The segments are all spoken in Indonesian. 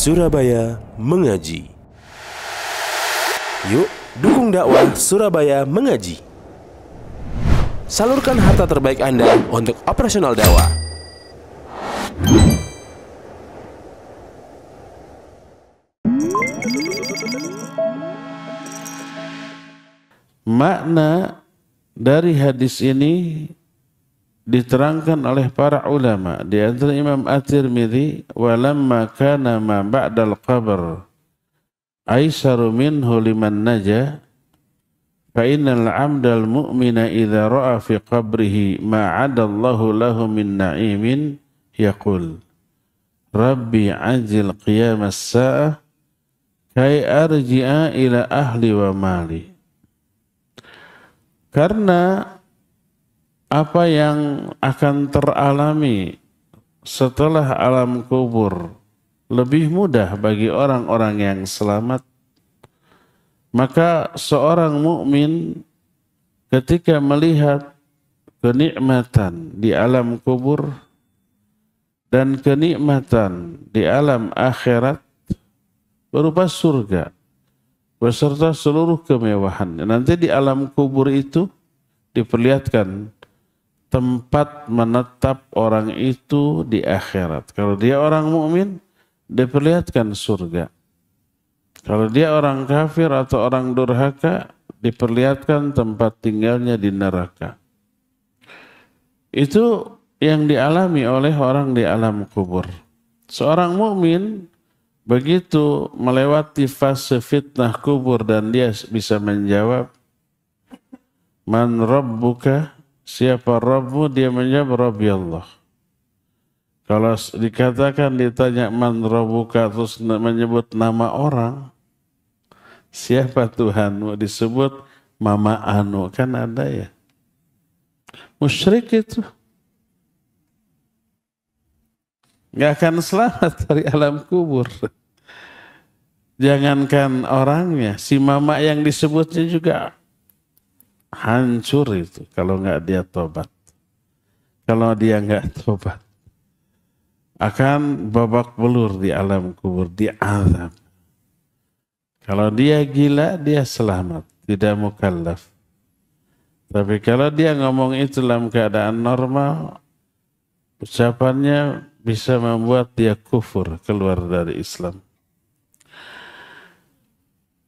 Surabaya Mengaji. Yuk, dukung dakwah Surabaya Mengaji. Salurkan harta terbaik Anda untuk operasional dakwah. Makna dari hadis ini diterangkan oleh para ulama, di antara Imam At-Tirmidzi, walamma kana ma ba'dal qabr aisaru minhu liman naja fa innal 'abdal mu'mina idza ra'a fi qabrihi ma 'adallahu lahu min na'imin yaqul rabbi ajil qiyamas sa'ah kai arji'a ila ahli wa mali. Karena apa yang akan teralami setelah alam kubur lebih mudah bagi orang-orang yang selamat, maka seorang mukmin ketika melihat kenikmatan di alam kubur dan kenikmatan di alam akhirat berupa surga beserta seluruh kemewahan. Nanti di alam kubur itu diperlihatkan tempat menetap orang itu di akhirat. Kalau dia orang mukmin, diperlihatkan surga. Kalau dia orang kafir atau orang durhaka, diperlihatkan tempat tinggalnya di neraka. Itu yang dialami oleh orang di alam kubur. Seorang mukmin begitu melewati fase fitnah kubur dan dia bisa menjawab, man rabbuka, siapa Rabbu? Dia menjawab Rabbi Allah. Kalau dikatakan ditanya man rabbuka terus menyebut nama orang, siapa Tuhanmu? Disebut Mama Anu, kan ada ya. Musyrik itu nggak akan selamat dari alam kubur. Jangankan orangnya, si mama yang disebutnya juga hancur itu kalau nggak dia tobat. Kalau dia nggak tobat, akan babak belur di alam kubur, diazab. Kalau dia gila, dia selamat, tidak mukallaf. Tapi kalau dia ngomong itu dalam keadaan normal, ucapannya bisa membuat dia kufur, keluar dari Islam.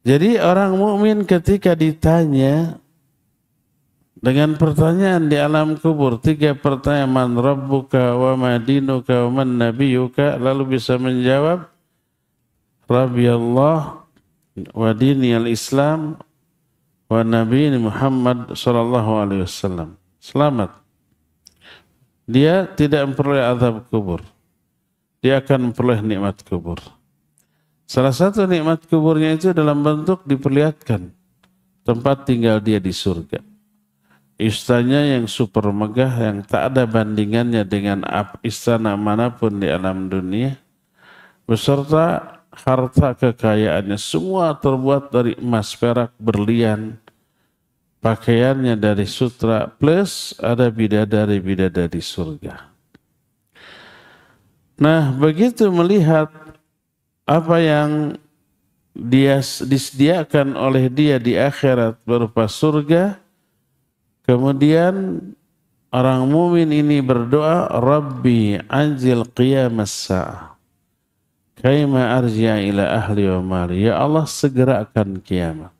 Jadi orang mukmin ketika ditanya dengan pertanyaan di alam kubur, 3 pertanyaan, man rabbuka wa ma dinuka wa man nabiyuka, lalu bisa menjawab Rabbi Allah wa dini al-Islam wa nabi Muhammad sallallahu alaihi wasallam. Selamat. Dia tidak memperoleh azab kubur. Dia akan memperoleh nikmat kubur. Salah satu nikmat kuburnya itu dalam bentuk diperlihatkan tempat tinggal dia di surga. Istananya yang super megah, yang tak ada bandingannya dengan istana manapun di alam dunia. Beserta harta kekayaannya. Semua terbuat dari emas, perak, berlian. Pakaiannya dari sutra, plus ada bidadari-bidadari surga. Nah, begitu melihat apa yang dia disediakan oleh dia di akhirat berupa surga, kemudian orang mukmin ini berdoa, Rabbi anjil qiyamas sa'ah kaima arji'a ila ahli wa mali. Ya Allah, segerakan kiamat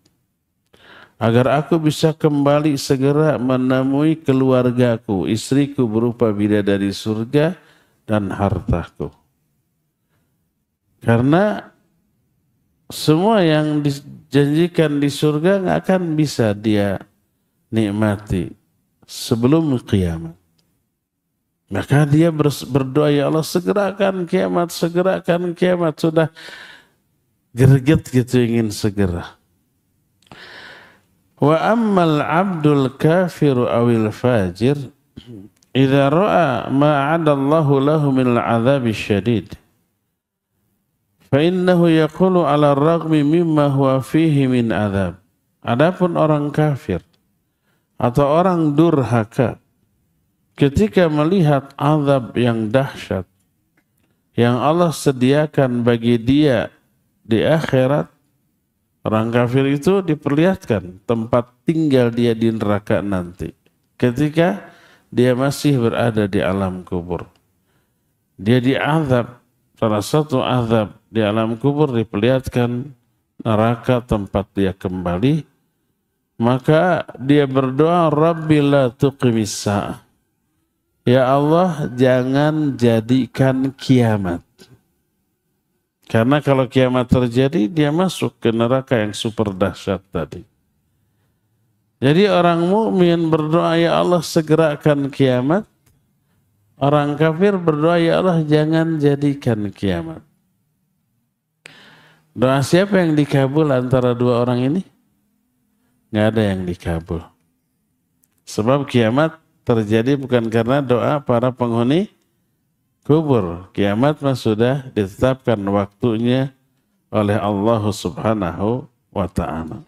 agar aku bisa kembali segera menemui keluargaku, istriku berupa bidadari surga dan hartaku. Karena semua yang dijanjikan di surga nggak akan bisa dia nikmati sebelum kiamat. Maka dia berdoa, ya Allah segerakan kiamat, segerakan kiamat. Sudah greget gitu ingin segera. Wa ammal abdul kafiru awil fajir idza ra'a ma 'adallahu lahu min al-'adzabi syadid fa innahu yaqulu 'ala ar-raghmi mimma huwa fihi min 'adzab. Adapun orang kafir atau orang durhaka ketika melihat azab yang dahsyat yang Allah sediakan bagi dia di akhirat, orang kafir itu diperlihatkan tempat tinggal dia di neraka nanti. Ketika dia masih berada di alam kubur. Dia diazab, salah satu azab di alam kubur diperlihatkan neraka tempat dia kembali. Maka dia berdoa, Rabbi la tuqimis sa'ah. Ya Allah, jangan jadikan kiamat. Karena kalau kiamat terjadi, dia masuk ke neraka yang super dahsyat tadi. Jadi orang mukmin berdoa, ya Allah segerakan kiamat. Orang kafir berdoa, ya Allah jangan jadikan kiamat. Doa siapa yang dikabul antara dua orang ini? Nggak ada yang dikabul. Sebab kiamat terjadi bukan karena doa para penghuni kubur. Kiamat mah sudah ditetapkan waktunya oleh Allah Subhanahu wa ta'ala.